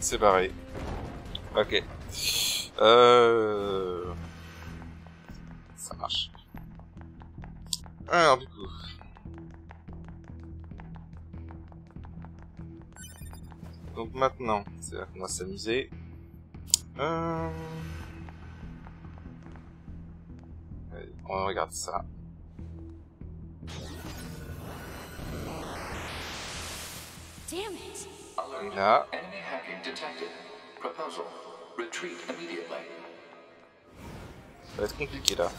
C'est pareil. Ok. Ça marche. Alors du coup... Donc maintenant, c'est là qu'on va s'amuser. Allez, on regarde ça. Damn it. Et là... Enemy hacking detected. Proposal. Retreat immediately. Ça va être compliqué là.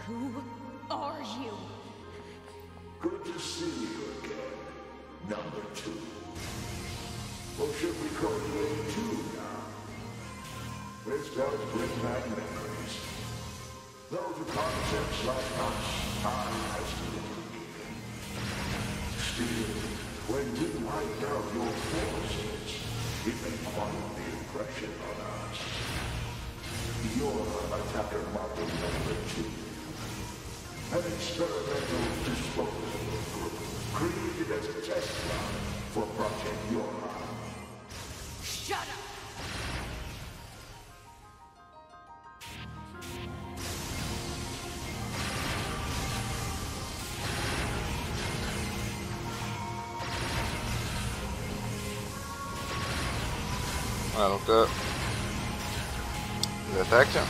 Who are you? Good to see you again, number 2. Or should we call you A2 now? This does bring back memories. Though the concepts like us, time has to be forgiven. Still, when we wiped out your forces, it made quite the impression on us. You're attacker model number 2. An experimental disposable group created as a test run for Project Yora. Shut up! Voilà, donc là... Ils attaquent.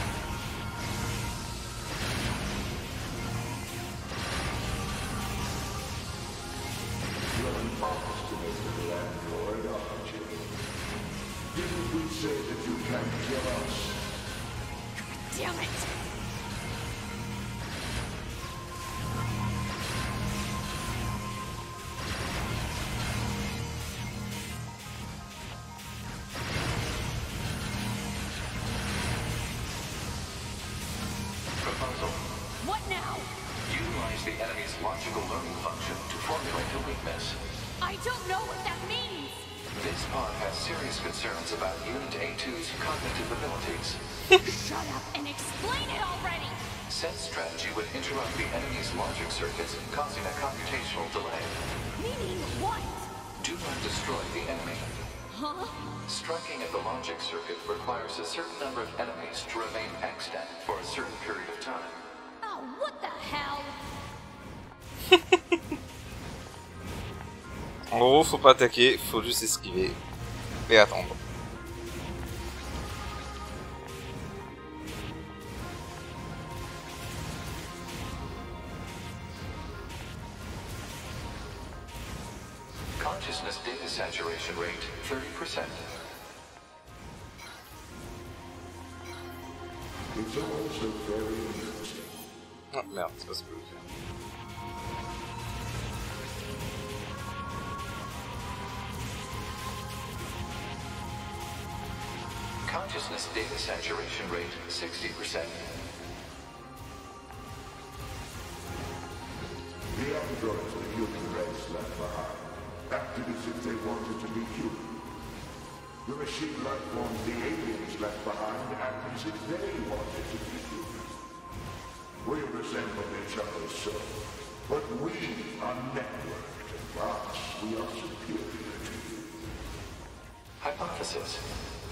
Didn't we say that you can't kill us? Damn it! Proposal. What now? Utilize the enemy's logical learning function to formulate a weakness. I don't know what that means! This pod has serious concerns about Unit A2's cognitive abilities. Shut up and explain it already! Said strategy would interrupt the enemy's logic circuits, causing a computational delay. Meaning what? Do not destroy the enemy. Huh? Striking at the logic circuit requires a certain number of enemies to remain extant for a certain period of time. Oh, what the hell? En gros, faut pas attaquer, faut juste esquiver et attendre. Consciousness data saturation rate 30%. It's also very amusing. Ah merde, c'est pas ce que je veux faire. Consciousness data saturation rate 60%. The androids the human race left behind acted as if they wanted to be human. The machine life forms the aliens left behind acted as if they wanted to be human. We resemble each other so, but we are networked, and thus we are superior to you. Hypothesis.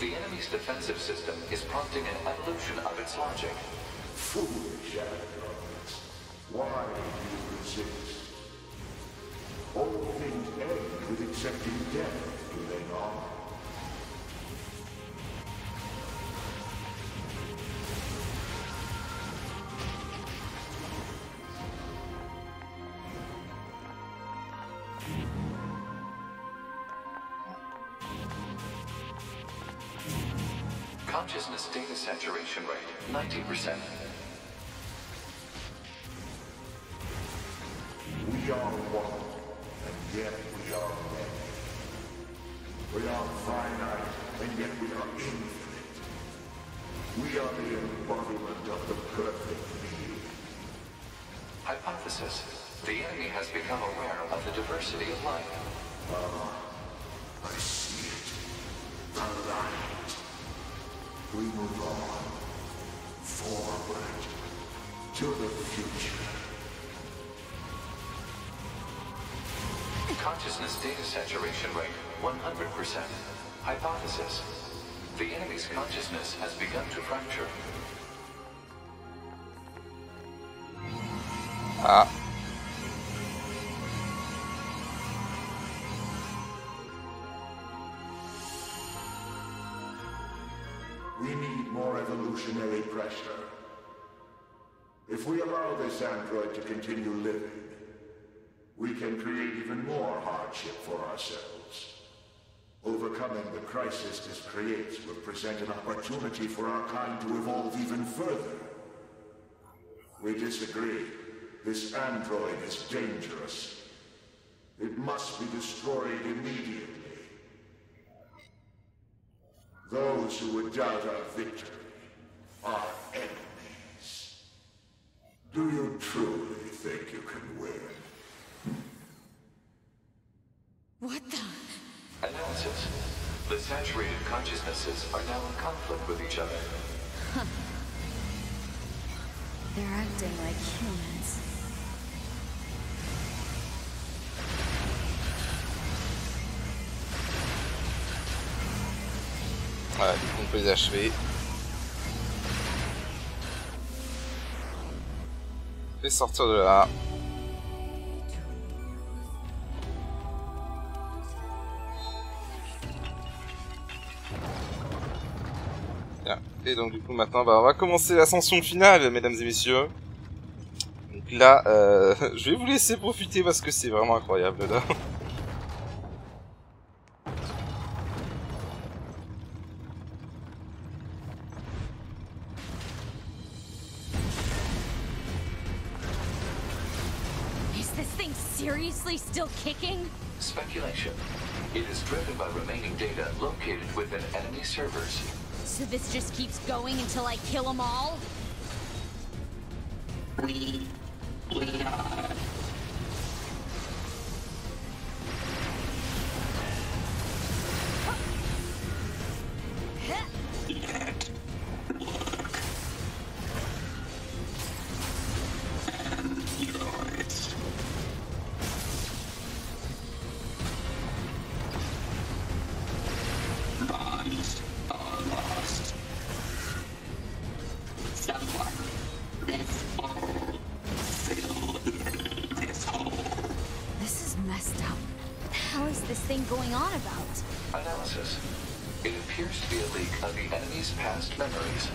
The enemy's defensive system is prompting an evolution of its logic. Foolish androids. Why do you resist? All things end with accepting death, do they not? Consciousness data saturation rate 90%. We are one, and yet we are many. We are finite, and yet we are infinite. We are the embodiment of the perfect being. Hypothesis. The enemy has become aware of the diversity of life. I see it. The light. We move on. Forward. To the future. Consciousness data saturation rate 100%. Hypothesis. The enemy's consciousness has begun to fracture. Ah. We need more evolutionary pressure. If we allow this android to continue living, we can create even more hardship for ourselves. Overcoming the crisis this creates will present an opportunity for our kind to evolve even further. We disagree. This android is dangerous. It must be destroyed immediately. Those who would doubt our victory are enemies. Do you truly think you can win? What the? Analysis. The saturated consciousnesses are now in conflict with each other. They're acting like humans. Voilà, du coup on peut les achever. Et sortir de là. Bien. Et donc du coup maintenant bah, on va commencer l'ascension finale, mesdames et messieurs. Donc là, je vais vous laisser profiter parce que c'est vraiment incroyable là. Seriously still kicking? Speculation. It is driven by remaining data located within enemy servers. So this just keeps going until I kill them all? We are. Going on about? Analysis. It appears to be a leak of the enemy's past memories.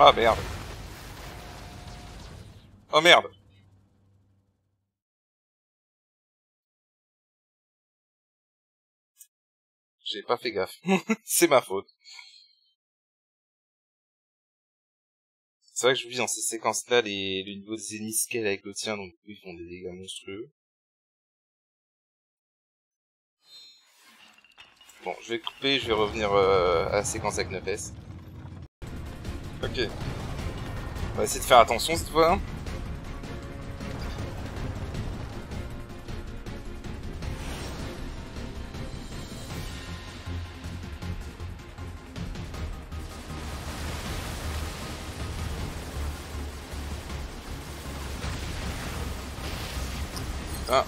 Ah merde. Oh merde. J'ai pas fait gaffe. C'est ma faute. C'est vrai que je vous dis dans ces séquences-là, le niveau des ennemis scale avec le tien, donc ils font des dégâts monstrueux. Bon, je vais couper, je vais revenir à la séquence avec 9S. Ok. On va essayer de faire attention cette fois. Ah.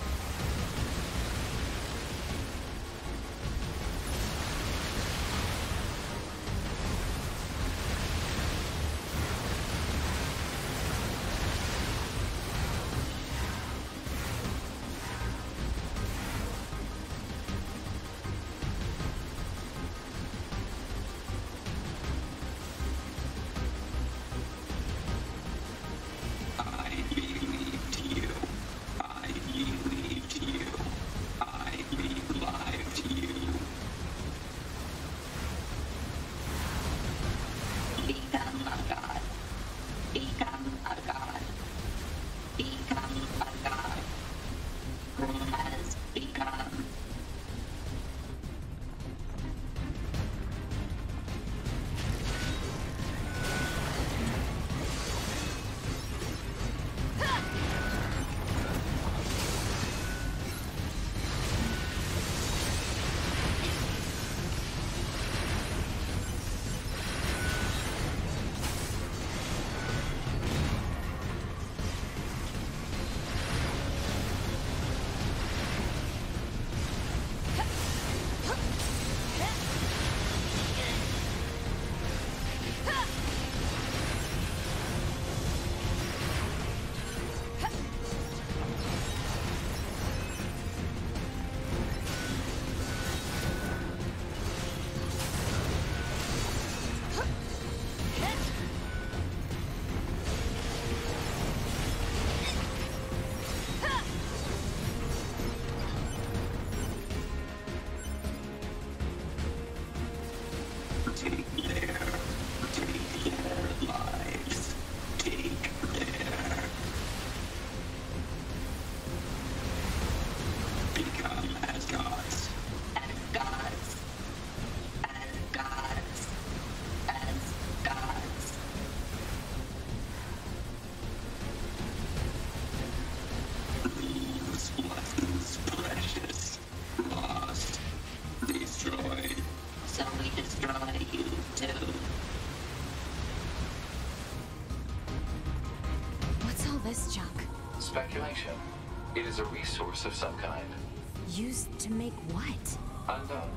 this junk? Speculation. It is a resource of some kind. Used to make what? Unknown.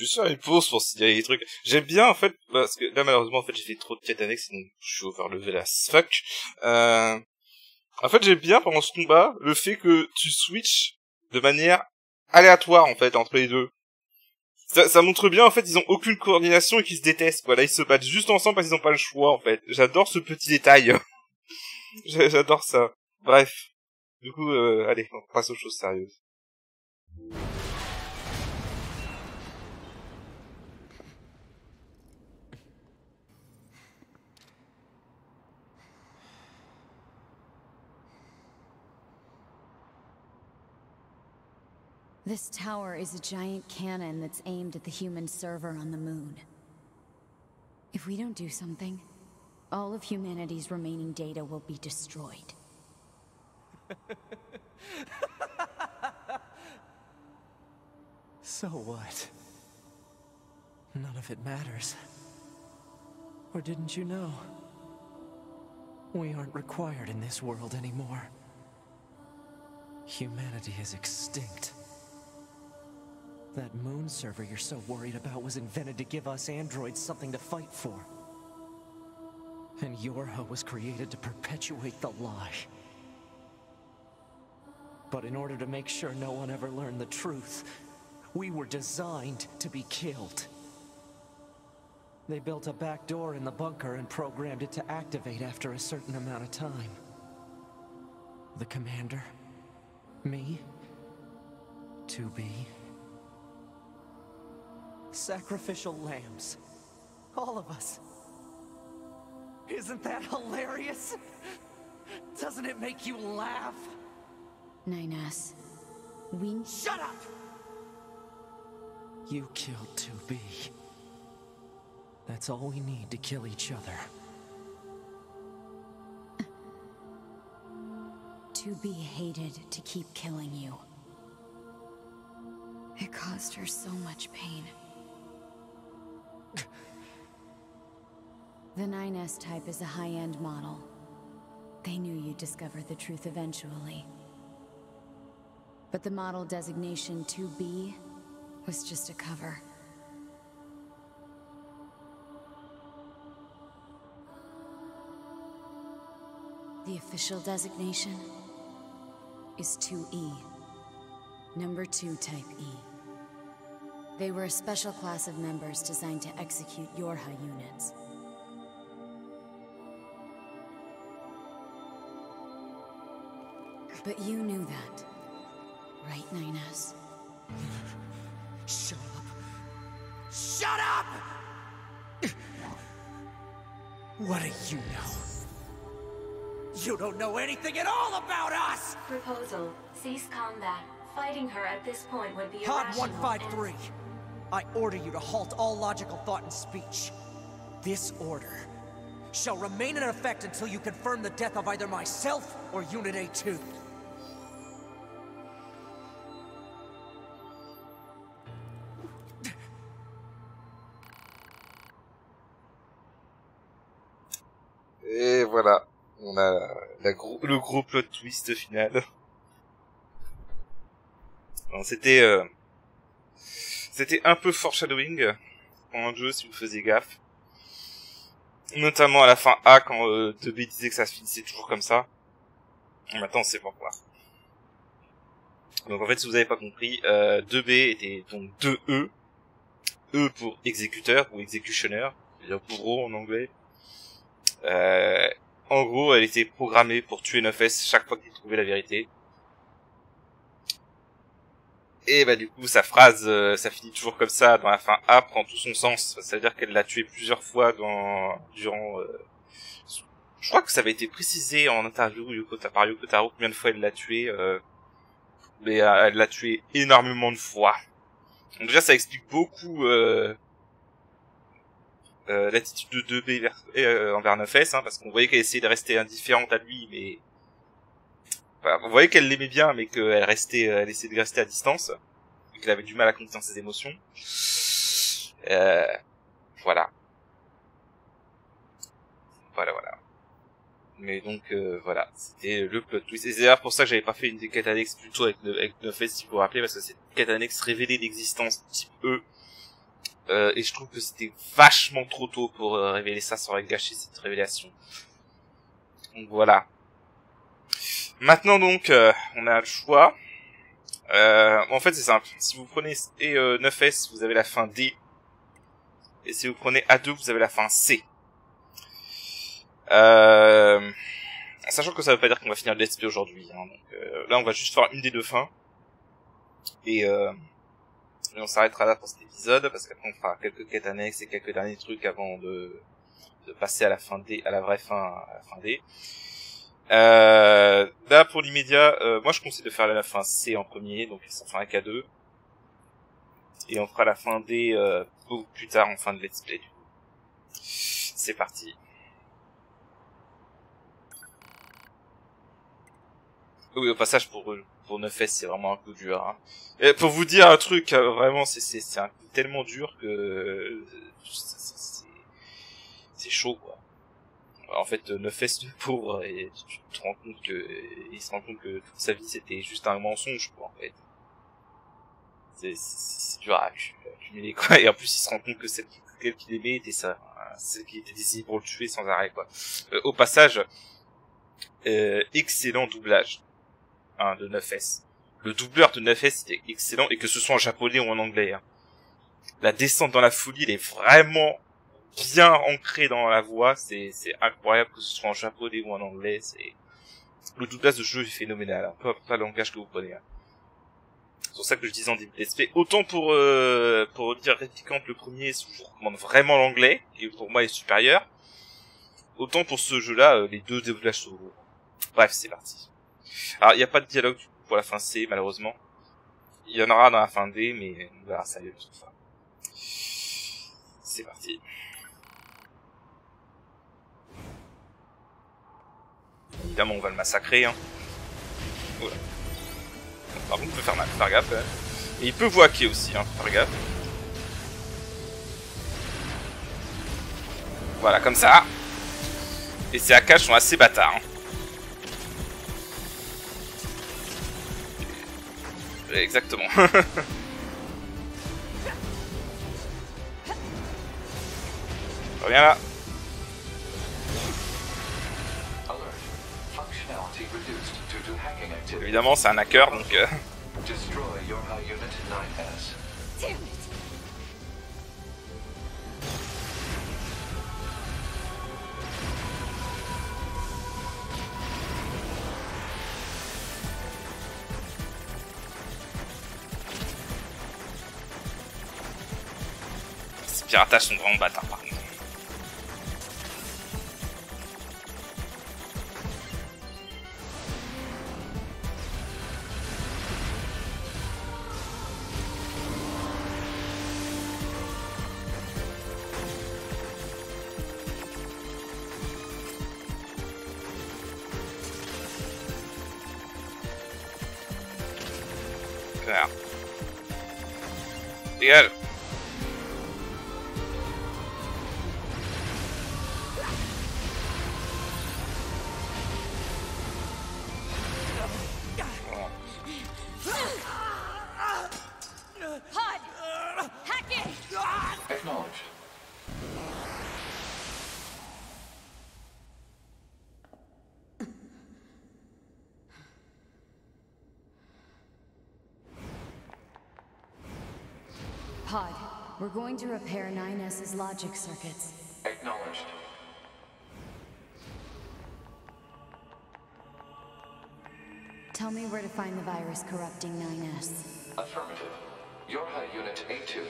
juste faire une pause pour signaler les trucs. J'aime bien, en fait, parce que là, malheureusement, en fait, j'ai fait trop de quêtes annexes, donc je suis overlevel as fuck. En fait, j'aime bien, pendant ce combat, le fait que tu switches de manière aléatoire, en fait, entre les deux. Ça montre bien, en fait, ils ont aucune coordination et qu'ils se détestent, quoi. Là, ils se battent juste ensemble parce qu'ils ont pas le choix, en fait. J'adore ce petit détail. J'adore ça. Bref. Du coup, allez, on passe aux choses sérieuses. This tower is a giant cannon that's aimed at the human server on the moon. If we don't do something, all of humanity's remaining data will be destroyed. So what? None of it matters. Or didn't you know? We aren't required in this world anymore. Humanity is extinct. That moon server you're so worried about was invented to give us androids something to fight for. And Yorha was created to perpetuate the lie. But in order to make sure no one ever learned the truth, we were designed to be killed. They built a back door in the bunker and programmed it to activate after a certain amount of time. The commander, me, 2B, sacrificial lambs, all of us. Isn't that hilarious? Doesn't it make you laugh? 9S, we... Shut up! You killed 2B. That's all we need to kill each other. 2B hated to keep killing you. It caused her so much pain. The 9S type is a high-end model. They knew you'd discover the truth eventually. But the model designation 2B was just a cover. The official designation is 2E. Number 2 Type E. They were a special class of members designed to execute Yorha units. But you knew that, right, 9S? Shut up! Shut up! What do you know? You don't know anything at all about us! Proposal. Cease combat. Fighting her at this point would be Pod irrational. 153. I order you to halt all logical thought and speech. This order shall remain in effect until you confirm the death of either myself or Unit A2. Et voilà, on a le gros plot twist final. C'était un peu foreshadowing pendant le jeu si vous faisiez gaffe. Notamment à la fin A quand 2B disait que ça se finissait toujours comme ça. Et maintenant on sait pourquoi. Donc en fait si vous avez pas compris, 2B était donc 2E. E pour exécuteur ou executioner, c'est-à-dire bourreau en anglais. En gros, elle était programmée pour tuer 9S chaque fois qu'il trouvait la vérité. Et bah du coup, sa phrase, ça finit toujours comme ça dans la fin A, prend tout son sens. C'est-à-dire qu'elle l'a tué plusieurs fois durant. Je crois que ça avait été précisé en interview par Yoko Taro combien de fois elle l'a tué. Mais elle l'a tué énormément de fois. Donc déjà, ça explique beaucoup. L'attitude de 2B envers 9S, hein, parce qu'on voyait qu'elle essayait de rester indifférente à lui, mais enfin, on voyait qu'elle l'aimait bien, mais qu'elle elle essayait de rester à distance, et qu'elle avait du mal à contenir ses émotions. Voilà. Mais donc voilà, c'était le plot twist. Et c'est d'ailleurs pour ça que j'avais pas fait une quête annexe plutôt avec 9S, si vous vous rappelez, parce que c'est une quête annexe révélée d'existence type E. et je trouve que c'était vachement trop tôt pour révéler ça, ça aurait gâché cette révélation. Donc voilà. Maintenant donc, on a le choix. En fait c'est simple, si vous prenez 9S, vous avez la fin D, et si vous prenez A2, vous avez la fin C. Sachant que ça veut pas dire qu'on va finir le let's play aujourd'hui, hein, donc là on va juste faire une des deux fins, et on s'arrêtera là pour cet épisode, parce qu'après on fera quelques quêtes annexes et quelques derniers trucs avant de passer à la fin D, à la vraie fin, à la fin D. Là pour l'immédiat, moi je conseille de faire la fin C en premier, donc ça fera un K2, et on fera la fin D beaucoup plus tard en fin de let's play. C'est parti. Oui, au passage pour 9S c'est vraiment un coup dur. Hein. Et pour vous dire un truc, vraiment c'est un coup tellement dur que c'est chaud quoi. En fait 9S le pauvre, et tu te rends compte que il se rend compte que toute sa vie c'était juste un mensonge quoi en fait. C'est dur à accumuler quoi, et en plus il se rend compte que celle qu'il aimait était ça, celle qui était décidée pour le tuer sans arrêt quoi. Au passage, excellent doublage de 9S. Le doubleur de 9S était excellent, et que ce soit en japonais ou en anglais. Hein. La descente dans la folie, elle est vraiment bien ancrée dans la voix, c'est incroyable que ce soit en japonais ou en anglais, le doublage de jeu est phénoménal, hein. Peu importe le langage que vous prenez. Hein. C'est pour ça que je disais en début d'esprit, autant pour dire Replicant le premier, je vous recommande vraiment l'anglais, et pour moi il est supérieur, autant pour ce jeu-là, les deux doublages sont beaux. Bref, c'est parti. Alors, il n'y a pas de dialogue pour la fin C, malheureusement. Il y en aura dans la fin D, mais on verra ça une autre fois. C'est parti. Évidemment, on va le massacrer, hein. Voilà. Par contre, il peut faire mal, faire gaffe. Hein. Et il peut vous hacker aussi, hein, faire gaffe. Voilà, comme ça. Et ces hackages sont assez bâtards, hein. Exactement. Reviens là. Évidemment, c'est un hacker, donc... Ces piratages sont vraiment bâtards, par contre. Connard. Dégage. Acknowledged. Pod, we're going to repair 9S's logic circuits. Acknowledged. Tell me where to find the virus corrupting 9S. Affirmative. Yorha Unit A2.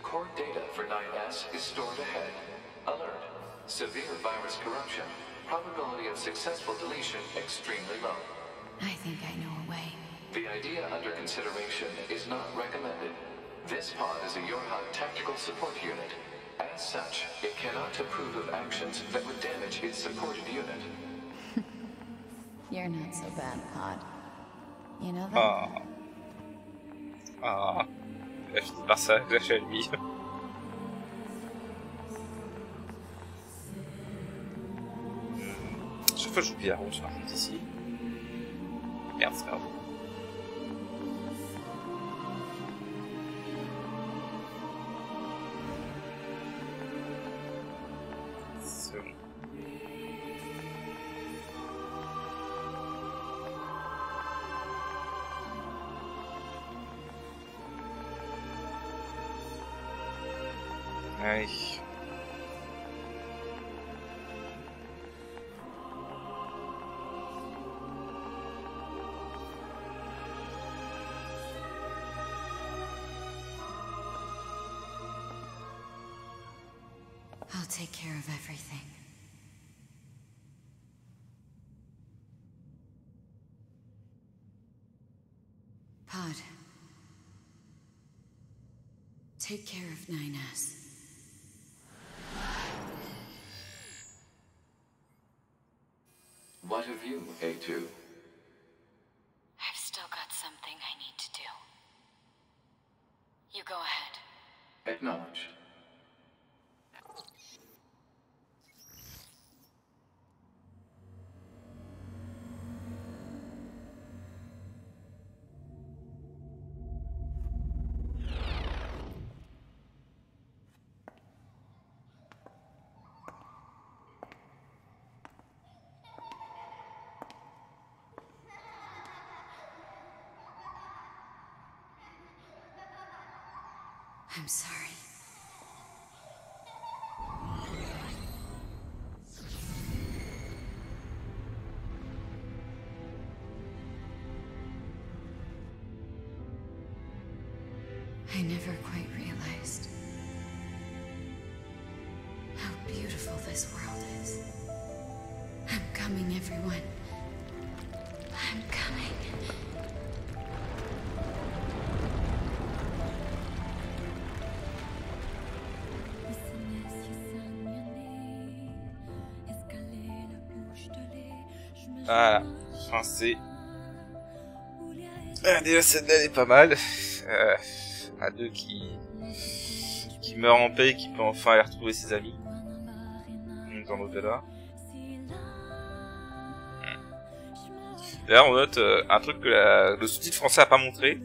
Core data for 9S is stored ahead. Alert. Severe virus corruption. Probability of successful deletion extremely low. I think I know a way. The idea under consideration is not recommended. This pod is a Yorha tactical support unit. As such, it cannot approve of actions that would damage its supported unit. You're not so bad, Pod. You know that? Il a fini par ça, lâcher à lui. Chaque fois j'oublie la route par contre ici. Merde, c'est pas grave. Allez. I'll take care of everything. Pod. Take care of 9S. What of you, A2? I've still got something I need to do. You go ahead. Acknowledged. I'm sorry. I never quite realized how beautiful this world is. I'm coming, everyone. I'm coming. Voilà, enfin c'est... déjà celle-là elle est pas mal. A2 qui meurt en paix et qui peut enfin aller retrouver ses amis. Dans l'au-delà. D'ailleurs on note un truc que le sous-titre français a pas montré.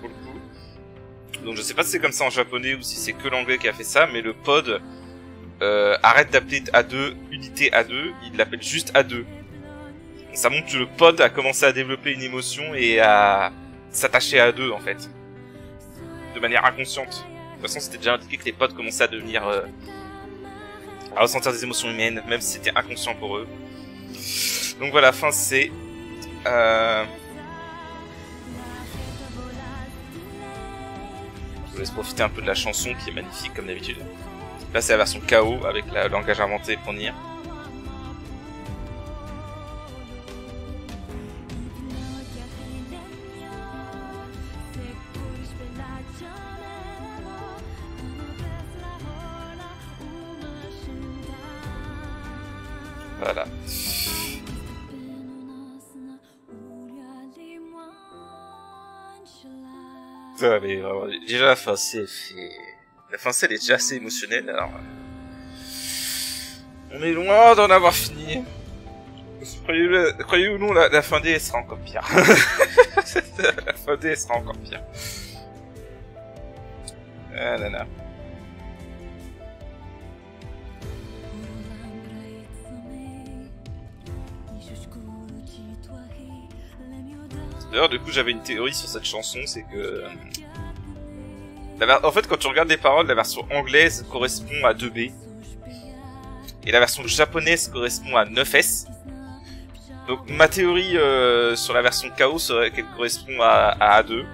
Pour le coup. Donc je sais pas si c'est comme ça en japonais ou si c'est que l'anglais qui a fait ça, mais le pod arrête d'appeler A2 unité A2, il l'appelle juste A2. Ça montre que le pod a commencé à développer une émotion et à s'attacher à A2 en fait. De manière inconsciente. De toute façon c'était déjà indiqué que les pods commençaient à devenir... à ressentir des émotions humaines, même si c'était inconscient pour eux. Donc voilà, fin c'est... Je vous laisse profiter un peu de la chanson qui est magnifique comme d'habitude. Là c'est la version KO avec le langage inventé pour Nier. Voilà. Ça, mais vraiment, déjà la fin c'est... La fin elle est déjà assez émotionnelle, alors... On est loin d'en avoir fini. Croyez-vous ou non, la fin D sera encore pire. La fin D sera encore pire. Ah là là. D'ailleurs, du coup, j'avais une théorie sur cette chanson, c'est que... En fait, quand tu regardes les paroles, la version anglaise correspond à 2B. Et la version japonaise correspond à 9S. Donc, ma théorie sur la version KO serait qu'elle correspond à A2.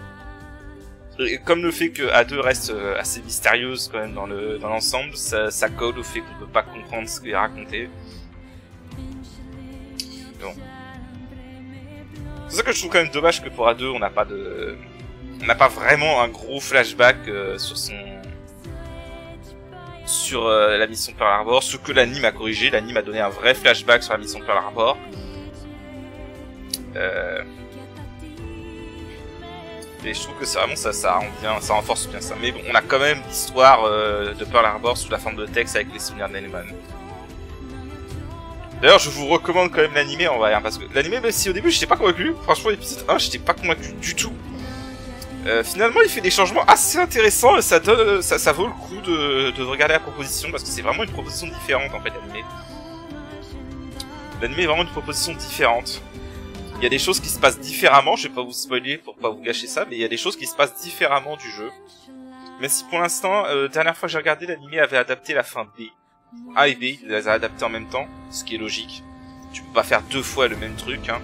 Et comme le fait que A2 reste assez mystérieuse quand même dans l'ensemble, ça colle au fait qu'on peut pas comprendre ce qui est raconté. Bon. C'est ça que je trouve quand même dommage que pour A2 on n'a pas vraiment un gros flashback sur la mission Pearl Harbor, ce que l'anime a corrigé. L'anime a donné un vrai flashback sur la mission Pearl Harbor. Et je trouve que c'est vraiment ça rend bien, ça renforce bien ça. Mais bon, on a quand même l'histoire de Pearl Harbor sous la forme de texte avec les souvenirs de Neyman. D'ailleurs, je vous recommande quand même l'animé en vrai, hein, parce que l'animé, même si au début j'étais pas convaincu, franchement l'épisode 1 j'étais pas convaincu du tout. Finalement il fait des changements assez intéressants et ça vaut le coup de regarder la proposition, parce que c'est vraiment une proposition différente en fait l'animé. L'animé est vraiment une proposition différente. Il y a des choses qui se passent différemment, je vais pas vous spoiler pour pas vous gâcher ça, mais il y a des choses qui se passent différemment du jeu. Même si pour l'instant, dernière fois que j'ai regardé, l'anime avait adapté la fin B. A et B, il les a adaptés en même temps, ce qui est logique. Tu peux pas faire deux fois le même truc, hein.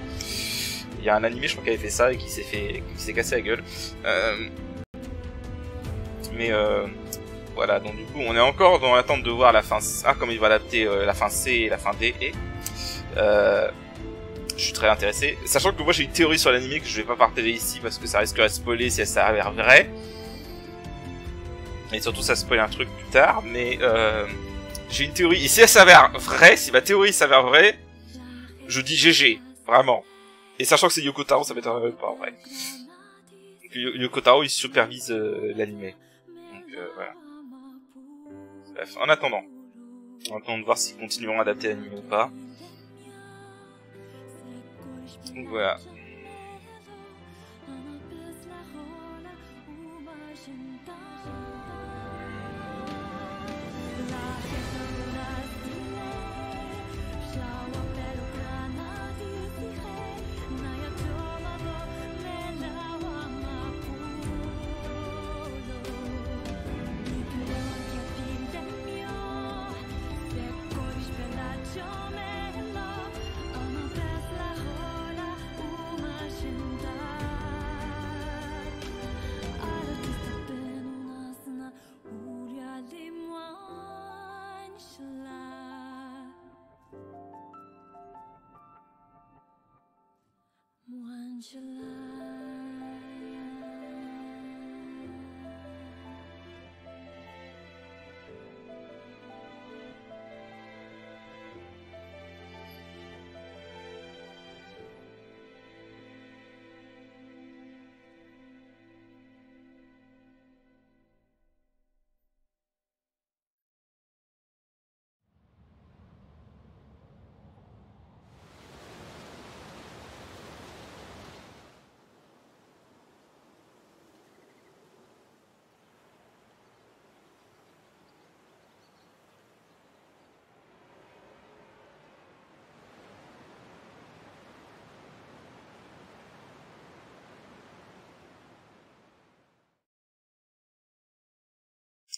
Il y a un animé, je crois, qui avait fait ça et qui s'est cassé la gueule. Voilà, donc du coup, on est encore dans l'attente de voir la fin A, comme il va adapter la fin C et la fin D, et je suis très intéressé. Sachant que moi, j'ai une théorie sur l'animé que je vais pas partager ici, parce que ça risquerait de spoiler si elle s'avère vraie. Et surtout, ça spoil un truc plus tard, mais j'ai une théorie. Et si elle s'avère vraie, si ma théorie s'avère vraie, je dis GG, vraiment. Et sachant que c'est Yoko Taro, ça m'étonnerait pas en vrai. Yoko Taro, il supervise l'anime. Donc voilà. Bref, en attendant de voir s'ils continueront à adapter l'anime ou pas. Donc voilà.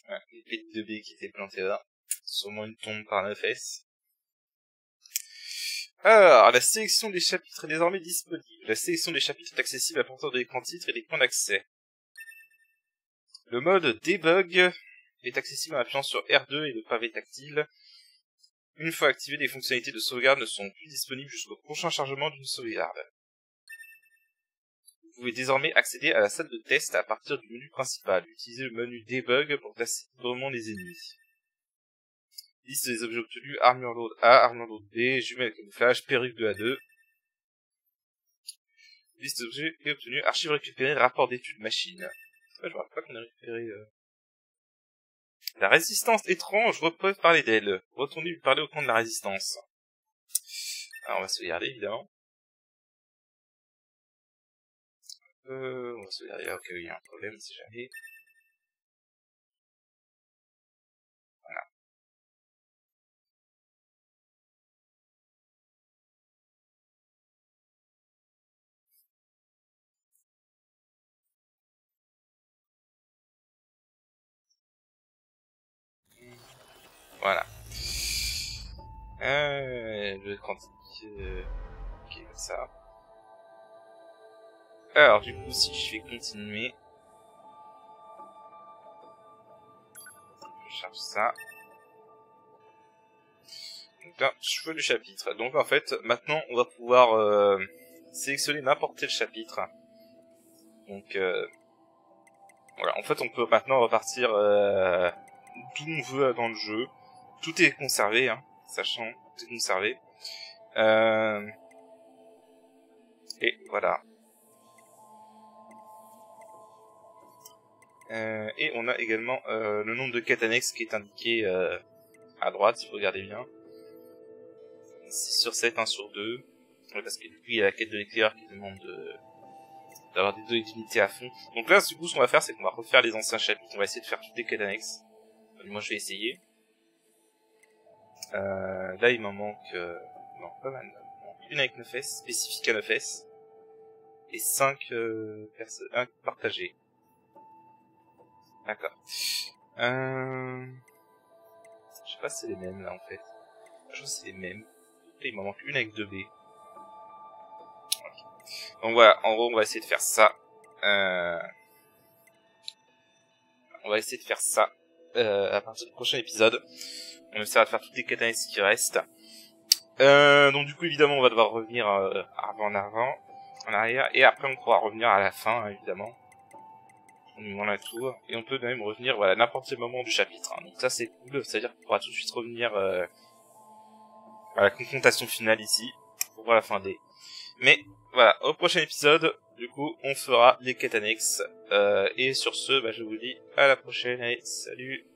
Ouais, l'épée de 2B qui était plantée là. Sûrement une tombe par la fesse. Alors, la sélection des chapitres est désormais disponible. La sélection des chapitres est accessible à partir de l'écran titre et des points d'accès. Le mode debug est accessible en appuyant sur R2 et le pavé tactile. Une fois activées, les fonctionnalités de sauvegarde ne sont plus disponibles jusqu'au prochain chargement d'une sauvegarde. Vous pouvez désormais accéder à la salle de test à partir du menu principal. Utilisez le menu debug pour tester librement les ennemis. Liste des objets obtenus, armure load A, armure load B, jumelle camouflage, perruque de A2. Liste des objets obtenus, archives récupérées, rapport d'études machine. Ouais, je me rappelle pas qu'on a récupéré... La résistance étrange, repreuve parler d'elle. Retournez lui parler au camp de la résistance. Alors on va se regarder évidemment. On va se regarder là au cas où il y a un problème, si jamais. Voilà. Voilà. Le quantique... ok, comme ça. Alors, du coup, si je vais continuer... Je charge ça. Donc là, je veux le chapitre. Donc en fait, maintenant, on va pouvoir sélectionner n'importe quel chapitre. Donc, voilà. En fait, on peut maintenant repartir d'où on veut dans le jeu. Tout est conservé, hein, sachant tout est conservé. Et voilà. Et on a également le nombre de quêtes annexes qui est indiqué à droite, si vous regardez bien. 6 sur 7, 1 sur 2. Ouais, parce que du coup, il y a la quête de l'éclaireur qui demande d'avoir des données d'unité à fond. Donc là, du coup, ce qu'on va faire, c'est qu'on va refaire les anciens chapitres. On va essayer de faire toutes les quêtes annexes. Moi, je vais essayer. Là, il m'en manque... non, pas mal. Une avec 9S, spécifique à 9S. Et 5 partagées. D'accord. Je sais pas si c'est les mêmes, là, en fait. Je pense que c'est les mêmes. Et il m'en manque une avec 2B. Okay. Donc voilà, en gros, on va essayer de faire ça. On va essayer de faire ça à partir du prochain épisode. On essaiera de faire toutes les quêtes annexes qui restent. Donc du coup, évidemment, on va devoir revenir en arrière, et après on pourra revenir à la fin, évidemment. On a tout, et on peut même revenir à n'importe quel moment du chapitre. Hein. Donc ça c'est cool, c'est-à-dire qu'on pourra tout de suite revenir à la confrontation finale ici, pour voir la fin des... Mais voilà, au prochain épisode, du coup, on fera les quêtes annexes. Et sur ce, je vous dis à la prochaine, allez, salut.